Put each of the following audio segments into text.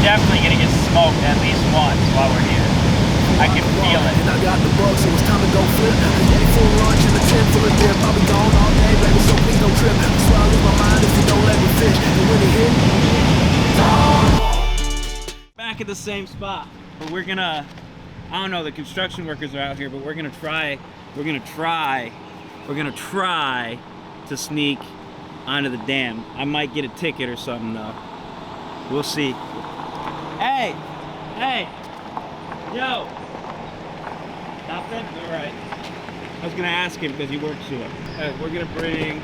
definitely gonna get smoked at least once while we're here. I can feel it. And I got the bug, so it's time to go flip. A day full lunch and a 10 full of dip. I'll be gone all day, baby, so please don't trip. I swear I'll lose my mind if you don't let me fish. And when it hit, back at the same spot. But we're gonna, I don't know, the construction workers are out here, but we're gonna try to sneak onto the dam. I might get a ticket or something though. We'll see. Hey! Hey! Yo! Nothing? Alright. I was gonna ask him because he works here. We're gonna bring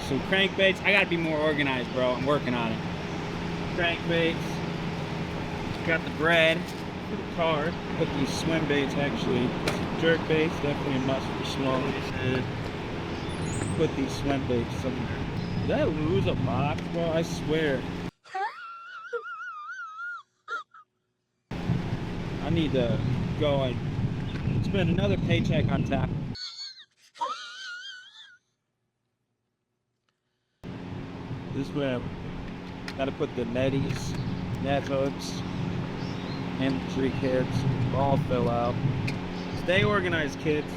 some crankbaits. I gotta be more organized, bro. I'm working on it. Crankbaits. Got the bread for the car. Put these swim baits actually. Jerk baits, definitely a must for small. Put these swim baits somewhere. Did I lose a box, bro? I swear. I need to go and spend another paycheck on tap. This way, gotta put the netties, net hooks, and the tree heads all fill out. Stay organized, kids.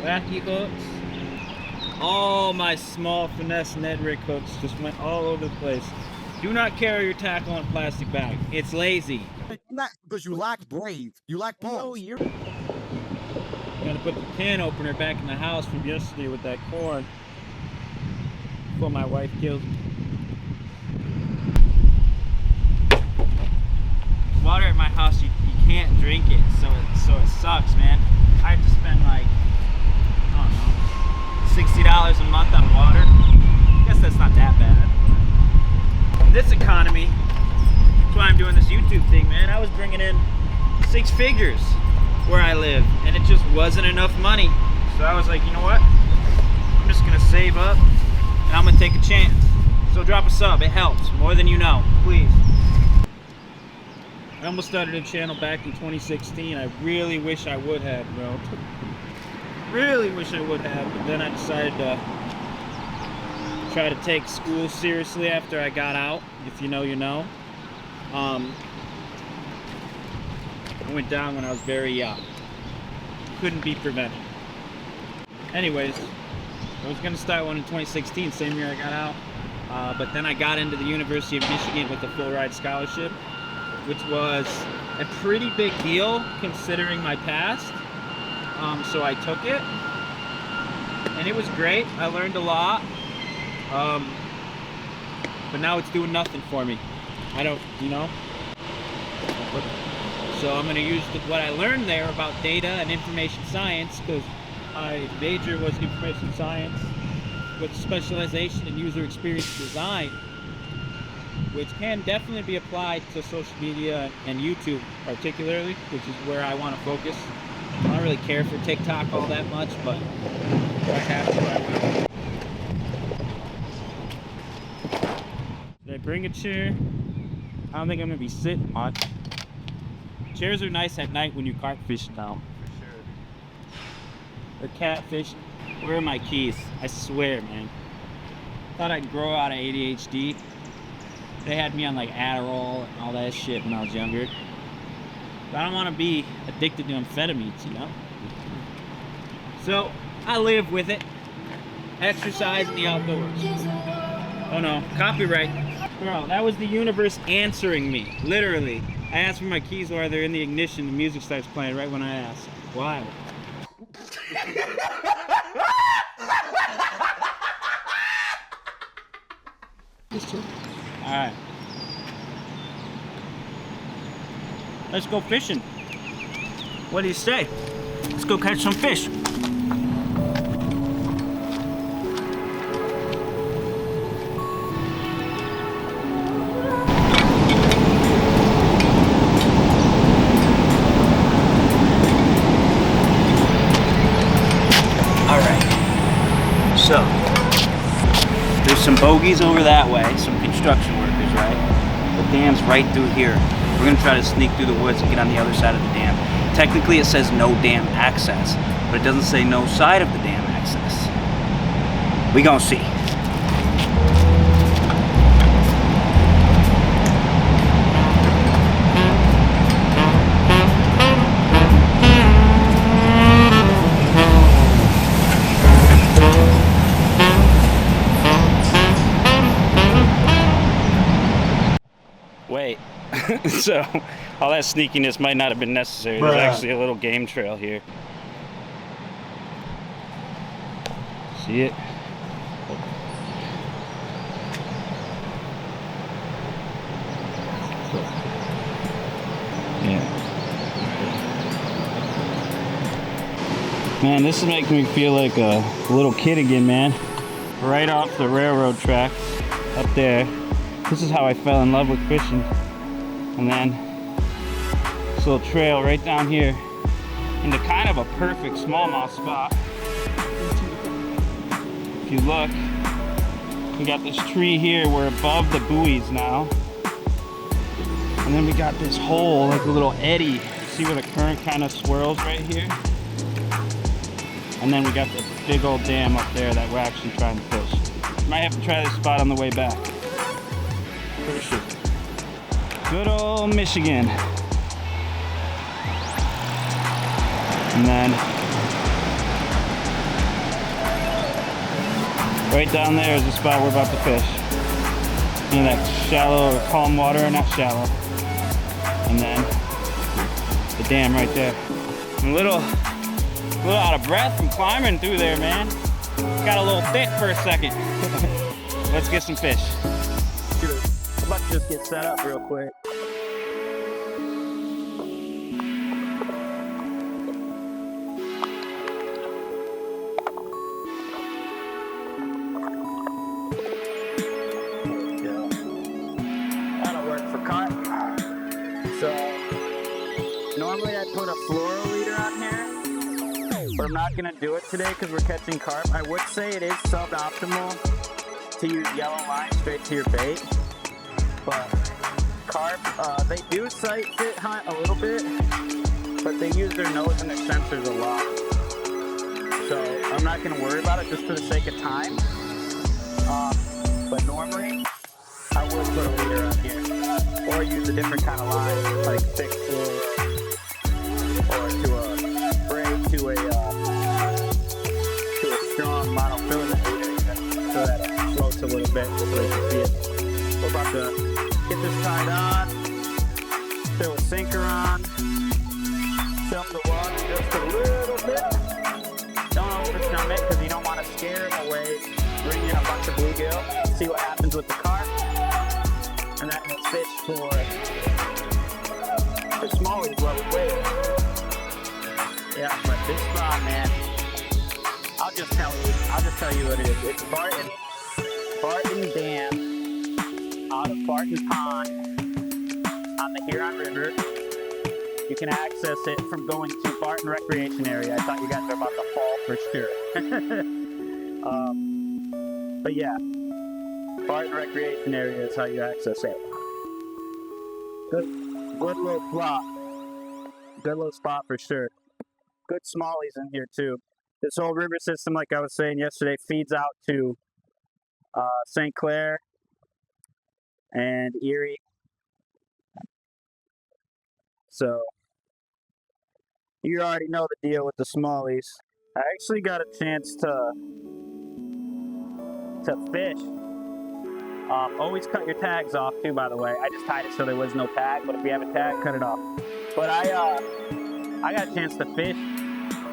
Wacky hooks. All my small finesse Ned rig hooks just went all over the place. Do not carry your tackle in a plastic bag. It's lazy. Not because you lack brave. You lack balls. No, you're gonna put the can opener back in the house from yesterday with that corn before my wife kills me. Water at my house, you can't drink it, so it sucks, man. I have to spend like, I don't know, $60 a month on water. I guess that's not that bad. In this economy, that's why I'm doing this YouTube thing, man. I was bringing in 6 figures where I live, and it just wasn't enough money. So I was like, you know what? I'm just gonna save up, and I'm gonna take a chance. So drop a sub, it helps, more than you know, please. I almost started a channel back in 2016. I really wish I would have, bro. Really wish I would have, but then I decided to try to take school seriously after I got out. If you know, you know. I went down when I was very young. Couldn't be prevented. Anyways, I was gonna start one in 2016, same year I got out. But then I got into the University of Michigan with a full ride scholarship, which was a pretty big deal considering my past. So I took it, and it was great. I learned a lot, but now it's doing nothing for me. I don't, you know. So I'm gonna use what I learned there about data and information science, because my major was information science with specialization in user experience design, which can definitely be applied to social media and YouTube particularly, which is where I want to focus. I don't really care for TikTok all that much, but if I have to, I will. Did I bring a chair? I don't think I'm going to be sitting much. Chairs are nice at night when you carp fish now. For sure. Or catfish. Where are my keys? I swear, man. Thought I'd grow out of ADHD. They had me on like Adderall and all that shit when I was younger. But I don't want to be addicted to amphetamines, you know? So, I live with it. Exercise in the outdoors. Oh no, copyright. Bro, that was the universe answering me, literally. I asked for my keys while they're in the ignition, the music starts playing right when I ask. Why? Alright. Let's go fishing. What do you say? Let's go catch some fish. So, there's some bogeys over that way, some construction workers, right? The dam's right through here. We're gonna try to sneak through the woods and get on the other side of the dam. Technically it says no dam access, but it doesn't say no side of the dam access. We gonna see. So all that sneakiness might not have been necessary. There's actually a little game trail here. See it? Yeah. Man, this is making me feel like a little kid again, man. Right off the railroad tracks up there. This is how I fell in love with fishing. And then this little trail right down here into kind of a perfect smallmouth spot. If you look, we got this tree here. We're above the buoys now. And then we got this hole, like a little eddy. See where the current kind of swirls right here? And then we got the big old dam up there that we're actually trying to fish. Might have to try this spot on the way back. For sure. Good old Michigan. And then right down there is the spot we're about to fish. In that shallow or calm water, not shallow. And then the dam right there. I'm a little out of breath from climbing through there, man. Got a little thick for a second. Let's get some fish. Dude, I'm about to just get set up real quick. That'll work for carp. So, normally I'd put a fluoro leader on here. But I'm not gonna do it today because we're catching carp. I would say it is suboptimal to use yellow line straight to your bait. But carp, they do sight fit hunt a little bit, but they use their nose and their sensors a lot. So I'm not gonna worry about it just for the sake of time. But normally, I would put a leader on here. Or use a different kind of line, like 6 or to a to a strong monofilament leader so that it floats a little bit so you can see it. We're about to get this tied on, throw a sinker on, dump the water just a little bit. Don't oversum it because you don't want to scare them away. Bring in a bunch of bluegill, see what happens with the carp, and that will fish for smallies while we wait. Yeah, but this spot, man, I'll just tell you what it is. It's Barton Dam out of Barton Pond on the Huron River. You can access it from going to Barton Recreation Area. I thought you guys were about to fall for sure. But yeah, Barton Recreation Area is how you access it. Good little spot. Good little spot for sure. Good smallies in here too. This whole river system, like I was saying yesterday, feeds out to St. Clair and Erie. So you already know the deal with the smallies. I actually got a chance to fish. Always cut your tags off too, by the way. I just tied it so there was no tag, but if you have a tag, cut it off. But I got a chance to fish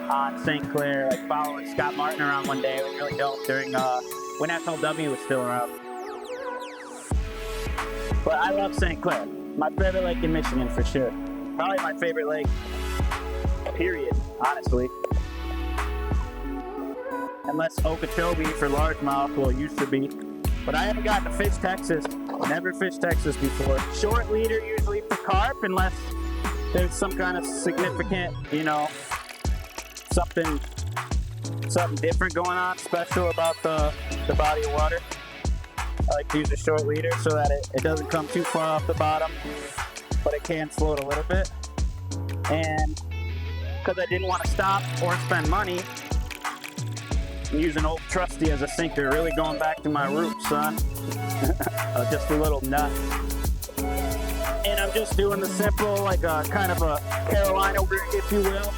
on St. Clair, like following Scott Martin around one day. It was really dope during when FLW was still around. But I love St. Clair. My favorite lake in Michigan for sure. Probably my favorite lake, period, honestly. Unless Okeechobee for largemouth, well, used to be. But I haven't gotten to fish Texas. Never fished Texas before. Short leader usually for carp, unless there's some kind of significant, you know, something different going on, special about the body of water. I like to use a short leader so that it doesn't come too far off the bottom, but it can float a little bit. And because I didn't want to stop or spend money, I'm using Old Trusty as a sinker, really going back to my roots, son. Just a little nut. And I'm just doing the simple, like a kind of a Carolina rig, if you will.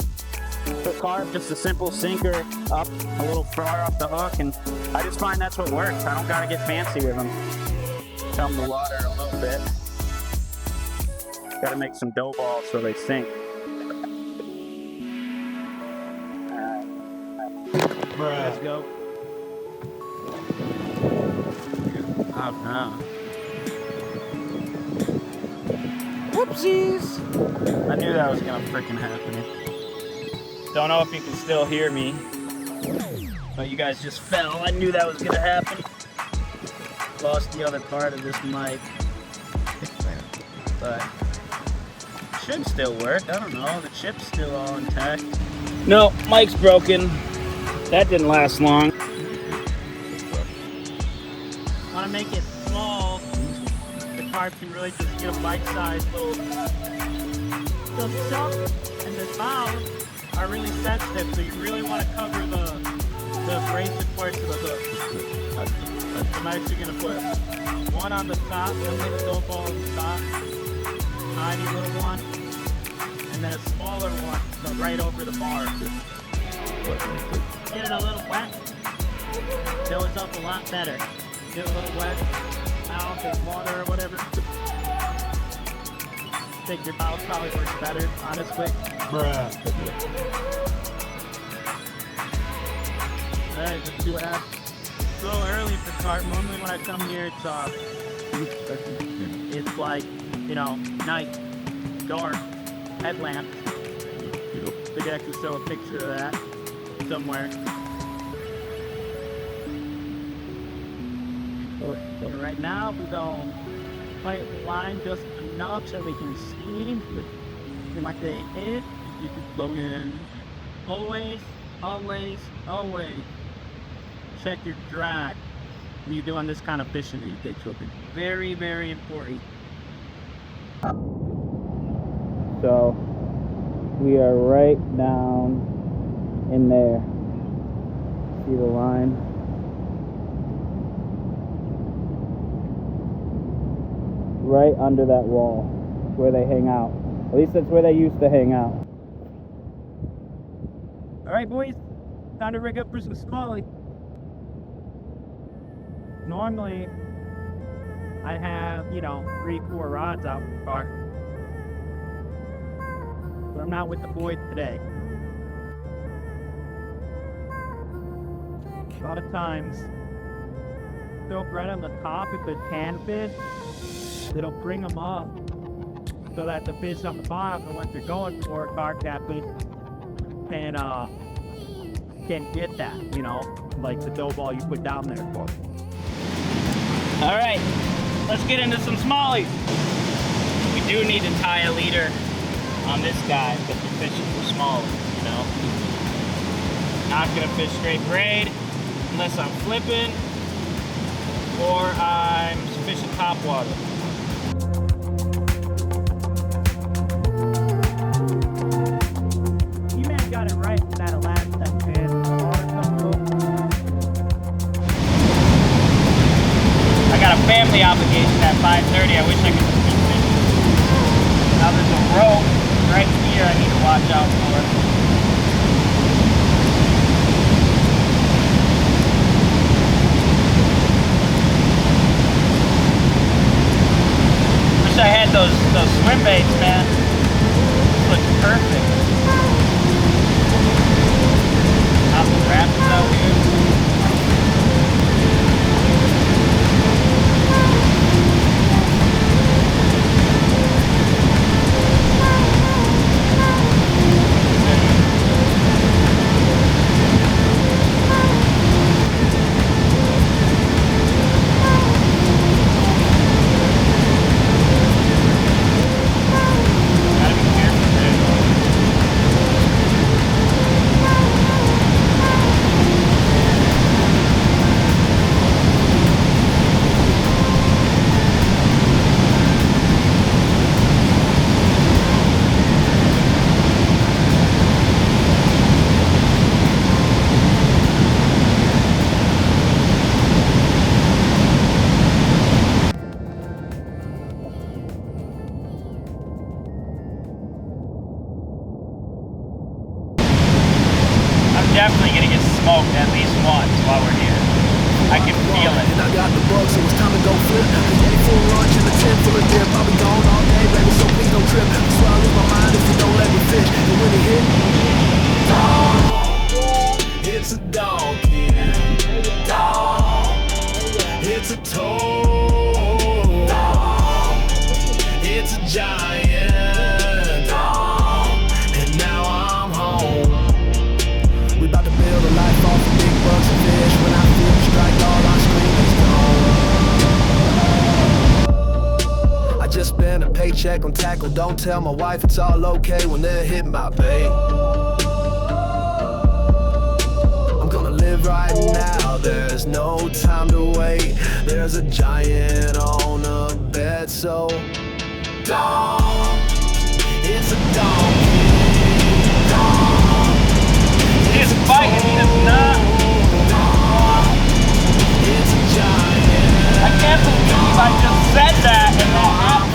For carp, just a simple sinker up a little far off the hook, and I just find that's what works. I don't gotta get fancy with them. Chum the water a little bit. Gotta make some dough balls so they sink. Let's go. Oh no. Whoopsies! I knew that was gonna freaking happen. Don't know if you can still hear me, but you guys just fell. I knew that was gonna happen. Lost the other part of this mic, but should still work. I don't know. The chip's still all intact. No, mic's broken. That didn't last long. Want to make it small. The carp can really just get a bite-sized little. The stump and the mouth are really sensitive, so you really want to cover the abrasive parts of the hook. I'm actually going to put one on the top, a little dough ball on the top, tiny little one, and then a smaller one right over the bar. Get it a little wet, fills up a lot better. Get a little wet, mouth and water or whatever. I think your mouth probably works better, honestly. Bruh. Alright, let's see what happens. It's a little early for carp. Normally when I come here, it's like, you know, night, dark, headlamp. I think I can show a picture of that somewhere. So right now we're going to play the line just enough so we can see. Like they hit, you can go in. Always, always, always check your drag when you're doing this kind of fishing that you take flipping. Very, very important. So we are right down in there. See the line? Right under that wall. It's where they hang out. At least that's where they used to hang out. Alright boys, time to rig up for some smallie. Normally, I have, 3-4 rods out in the car. But I'm not with the boys today. A lot of times, they'll right on the top if it's hand fish. It'll bring them up so that the fish on the bottom, the ones they're going for, carp, catfish, and can get that, like the dough ball you put down there for. All right, let's get into some smallies. We do need to tie a leader on this guy because we're fishing for smallies, Not gonna fish straight braid unless I'm flipping or I'm fishing topwater. Got it right with that last step, man. I got a family obligation at 5:30. I wish I could keep fishing. Now there's a rope right here I need to watch out for. Wish I had those swim baits, man. This looks perfect. Rapids out here. Gotta be careful there. giant. And now I'm home. We about to build a life off of big bucks and fish. When I feel the strike, all I scream is gone. I just spent a paycheck on tackle. Don't tell my wife it's all okay when they hit my bait. I'm gonna live right now, there's no time to wait. There's a giant on the bed, so dawn, it's a donkey. Dawn, He's fighting, he does not. it's a giant. I can't believe I just said that and that happened.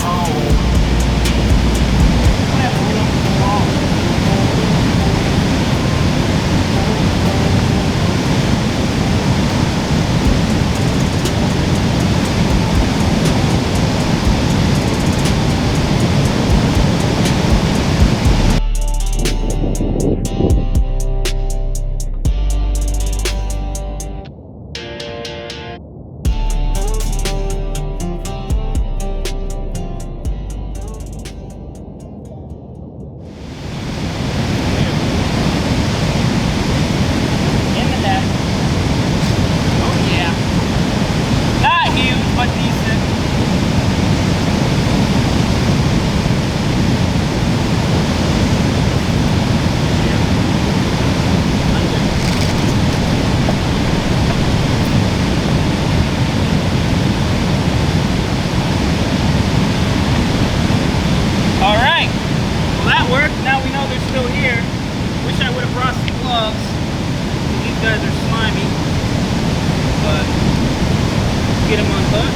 Get him on hook.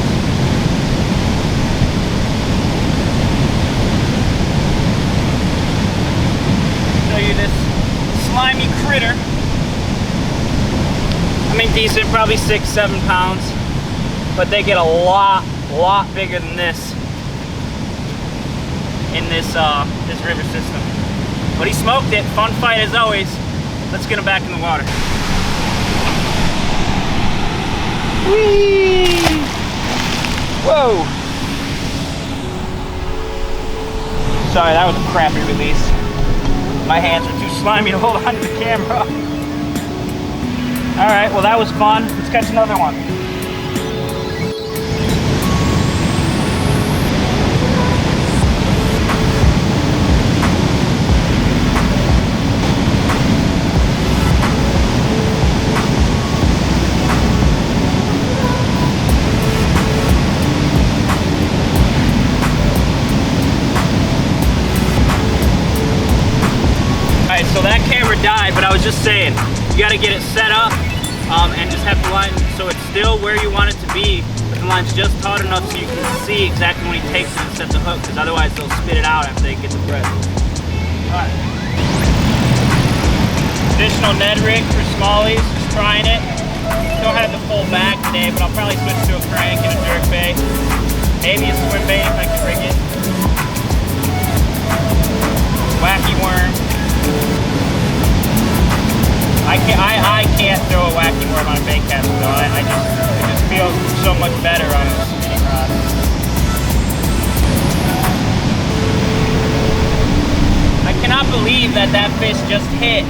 Show you this slimy critter. I mean decent, probably 6-7 pounds, but they get a lot bigger than this in this this river system. But he smoked it. Fun fight as always. Let's get him back in the water. Whee! Whoa! Sorry, that was a crappy release. My hands are too slimy to hold onto the camera. Alright, well that was fun. Let's catch another one. So that camera died, but I was just saying, you got to get it set up and just have the line so it's still where you want it to be, but the line's just taut enough so you can see exactly when he takes it and sets the hook, because otherwise they'll spit it out after they get the breath. Alright. Additional Ned rig for smallies, just trying it. Don't have the full bag today, but I'll probably switch to a crank and a jerk bait. Maybe a swim bait if I can rig it. Wacky worm. I can't throw a wacky worm on a bait cast though. I just feel so much better on a spinning rod. I cannot believe that that fish just hit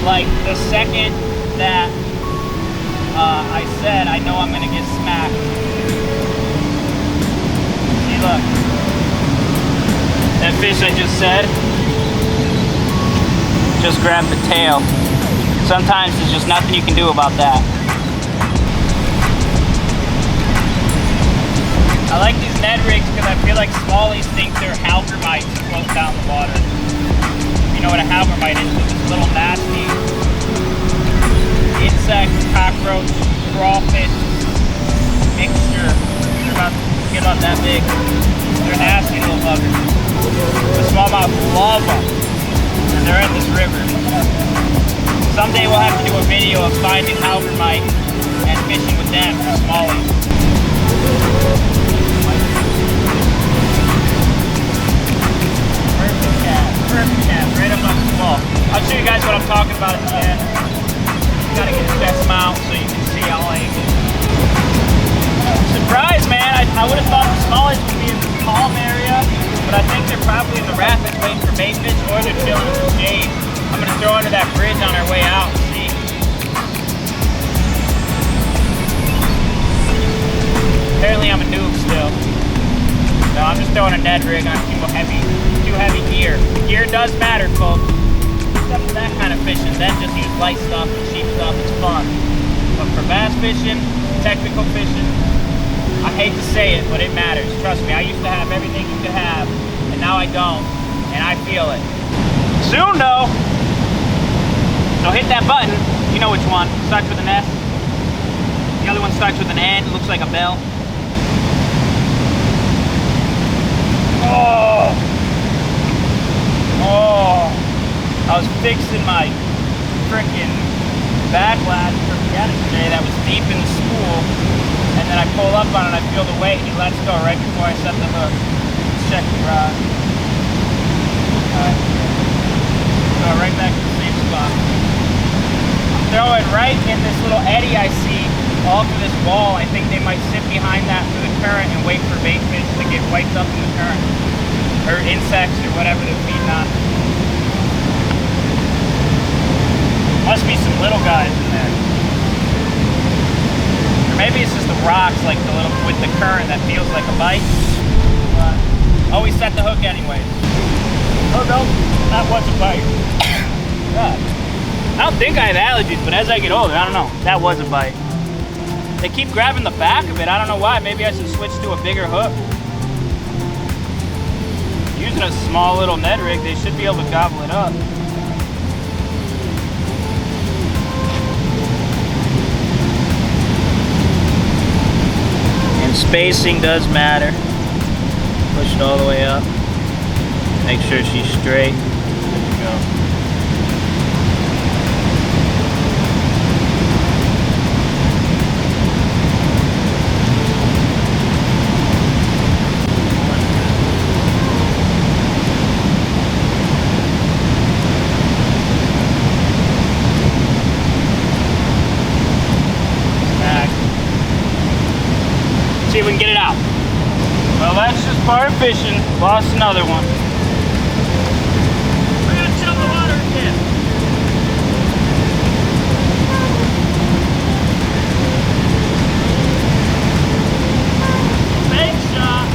like the second that I said I know I'm gonna get smacked. See, look. That fish I just said just grab the tail. Sometimes there's just nothing you can do about that. I like these Ned rigs because I feel like smallies think they're halbermites float down the water. You know what a halbermite is? It's this little nasty insect, cockroach, crawfish mixture. They're about that big. They're nasty little buggers. The smallmouth love them. And they're in this river. Someday we'll have to do a video of finding halbermite and fishing with them for smallies. Perfect cat, right up on the small. I'll show you guys what I'm talking about at the end. Gotta get the best mount so you can see all angles. Surprise, man! I would have thought the smallies would be in this calm area. throw under that bridge on our way out and see. Apparently I'm a noob still. No, I'm just throwing a Ned rig on too heavy gear. The gear does matter, folks. Except for that kind of fishing, then just use light stuff and cheap stuff, it's fun. But for bass fishing, technical fishing, I hate to say it, but it matters. Trust me, I used to have everything you could have, and now I don't, and I feel it. Soon though, so hit that button. You know which one. Starts with an S. The other one starts with an N, looks like a bell. Oh! Oh! I was fixing my frickin' backlash for yesterday that was deep in the spool, and then I pull up on it, I feel the weight, and he lets go right before I set the hook. Check the rod. Alright. Go right back to the same spot. I'm throwing right in this little eddy I see off of this wall. I think they might sit behind that for the current and wait for bait fish to get wiped up in the current. Or insects or whatever they're feeding on. Must be some little guys in there. Or maybe it's just the rocks, like the little with the current that feels like a bite. Always set the hook anyways. Oh no, that was a bite. God. I don't think I have allergies, but as I get older, I don't know. That was a bite. They keep grabbing the back of it. I don't know why. Maybe I should switch to a bigger hook. Using a small little Ned rig, they should be able to gobble it up. And spacing does matter. Push it all the way up. Make sure she's straight. Good to go. See if we can get it out. Well, that's just part of fishing. Lost another one. We're gonna chill the water again. Big shot.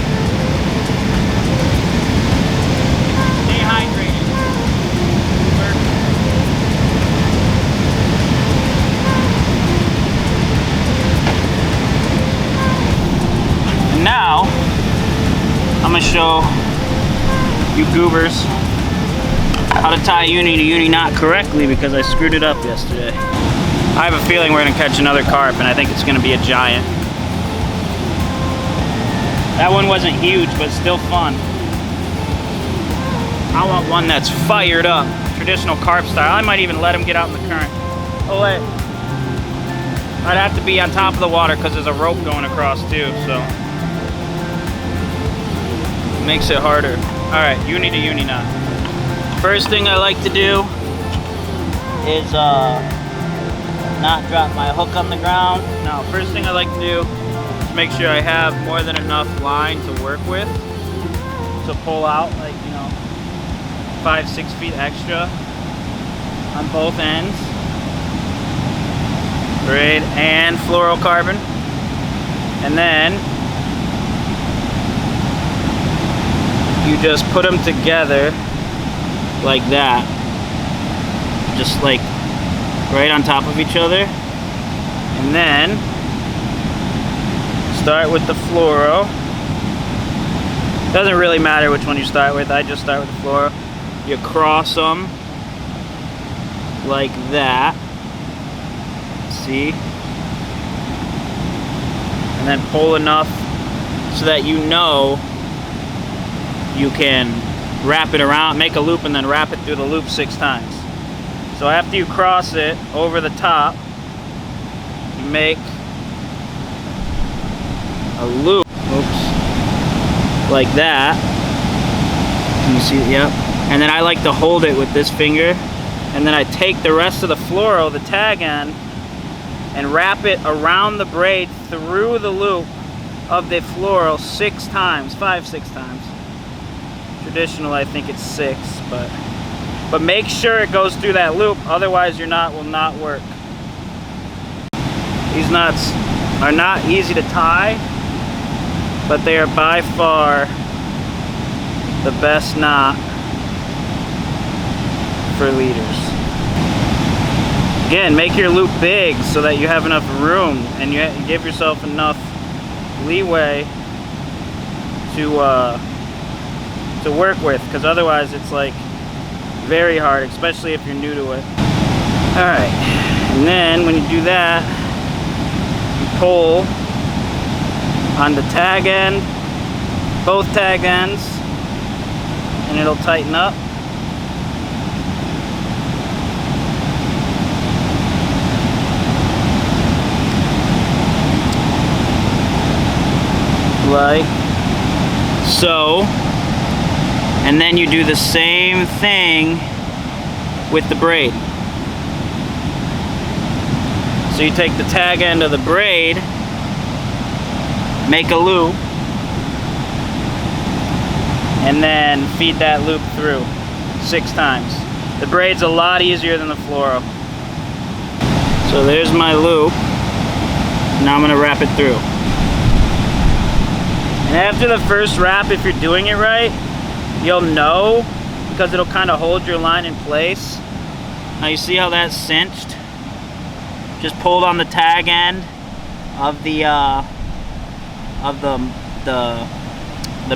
Stay hydrated. Now, I'm gonna show you goobers how to tie a uni to uni knot correctly because I screwed it up yesterday. I have a feeling we're gonna catch another carp, and I think it's gonna be a giant. That one wasn't huge, but still fun. I want one that's fired up, traditional carp style. I might even let him get out in the current. Oh wait, I'd have to be on top of the water because there's a rope going across too, so. Makes it harder. Alright, uni to uni knot. First thing I like to do is not drop my hook on the ground. No, first thing I like to do is make sure I have more than enough line to work with to pull out, like, you know, 5-6 feet extra on both ends. Braid and fluorocarbon. And then you just put them together like that, just like right on top of each other, and then start with the fluoro. Doesn't really matter which one you start with. I just start with the fluoro. You cross them like that, see, and then pull enough so that you know you can wrap it around, make a loop, and then wrap it through the loop 6 times. So after you cross it over the top, you make a loop, oops, like that. Can you see it? Yep. And then I like to hold it with this finger, and then I take the rest of the fluoro, the tag end, and wrap it around the braid through the loop of the fluoro 6 times, 5-6 times. Traditional, I think it's 6, but But make sure it goes through that loop, otherwise your knot will not work. These knots are not easy to tie, but they are by far the best knot for leaders. Again, make your loop big so that you have enough room and you give yourself enough leeway to work with, because otherwise it's like very hard, especially if you're new to it. Alright, and then when you do that, you pull on the tag end, both tag ends, and it'll tighten up. Like so. And then you do the same thing with the braid. So you take the tag end of the braid, make a loop, and then feed that loop through 6 times. The braid's a lot easier than the fluoro. So there's my loop. Now I'm gonna wrap it through. And after the first wrap, if you're doing it right, you'll know, because it'll kind of hold your line in place. Now you see how that's cinched? Just pulled on the tag end of the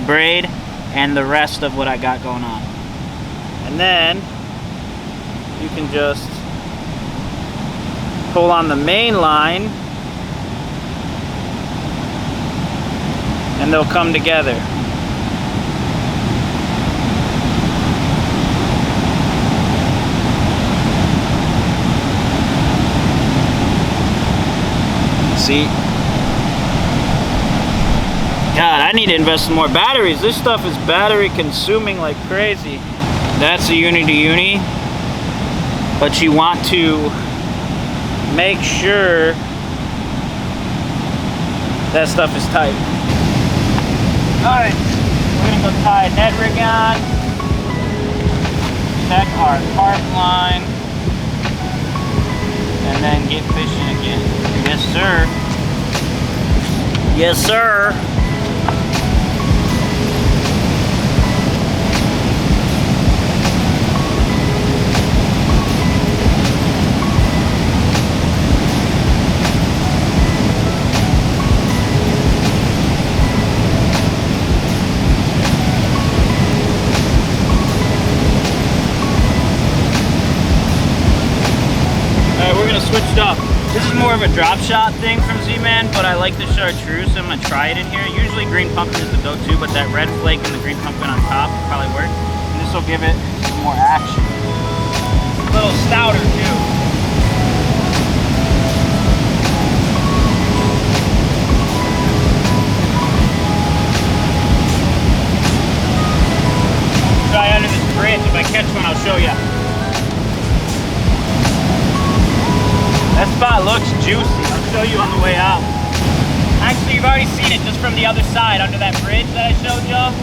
braid and the rest of what I got going on. And then you can just pull on the main line and they'll come together. See? God, I need to invest in more batteries. This stuff is battery consuming like crazy. That's a uni to uni, but you want to make sure that stuff is tight. Alright, we're gonna go tie a Ned rig on, check our carp line, and then get fishing again. Yes, sir. Yes, sir. Switched up. This is more of a drop shot thing from Z-Man, but I like the chartreuse, so I'm gonna try it in here. Usually green pumpkin is the go-to, but that red flake and the green pumpkin on top will probably work. And this will give it some more action. A little stouter too. Try under this bridge. If I catch one, I'll show you. That spot looks juicy. I'll show you on the way out. Actually, you've already seen it just from the other side under that bridge that I showed y'all.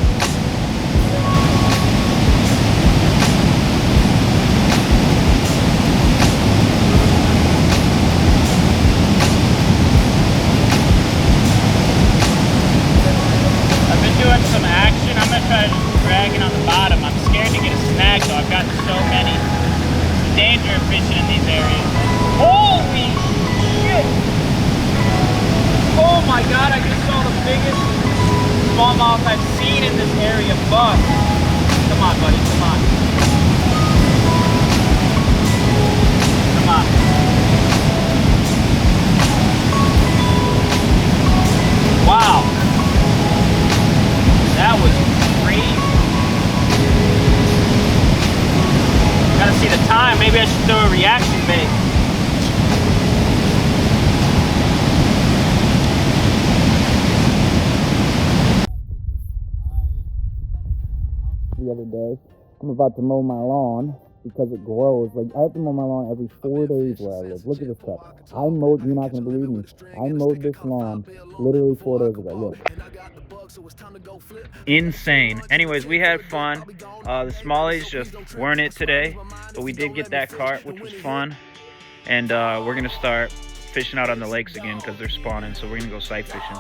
I've been doing some action. I'm gonna try just dragging on the bottom. I'm scared to get a snag though. I've gotten so many. It's the danger of fishing in these areas. Holy shit! Oh my god, I just saw the biggest smallmouth I've seen in this area bust. Come on, buddy, come on. Come on. Wow. That was crazy. Gotta see the time. Maybe I should throw a reaction bait. The other day, I'm about to mow my lawn because it grows. Like, I have to mow my lawn every 4 days where I live. Look at this crap. I mowed, you're not going to believe me, I mowed this lawn literally 4 days ago. Look. insane. Anyways, we had fun. The smallies just weren't it today, but we did get that carp, which was fun. And we're gonna start fishing out on the lakes again because they're spawning. So we're gonna go sight fishing.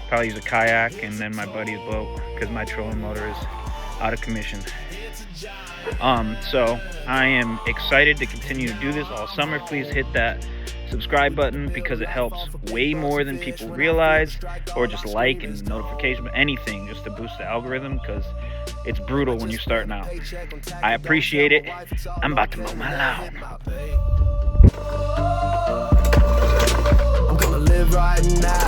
Probably use a kayak and then my buddy's boat because my trolling motor is out of commission. So I am excited to continue to do this all summer. Please hit that subscribe button because it helps way more than people realize, or just like and notification, anything just to boost the algorithm because it's brutal when you're starting out. I appreciate it. I'm about to mow my lawn. I'm gonna live right now.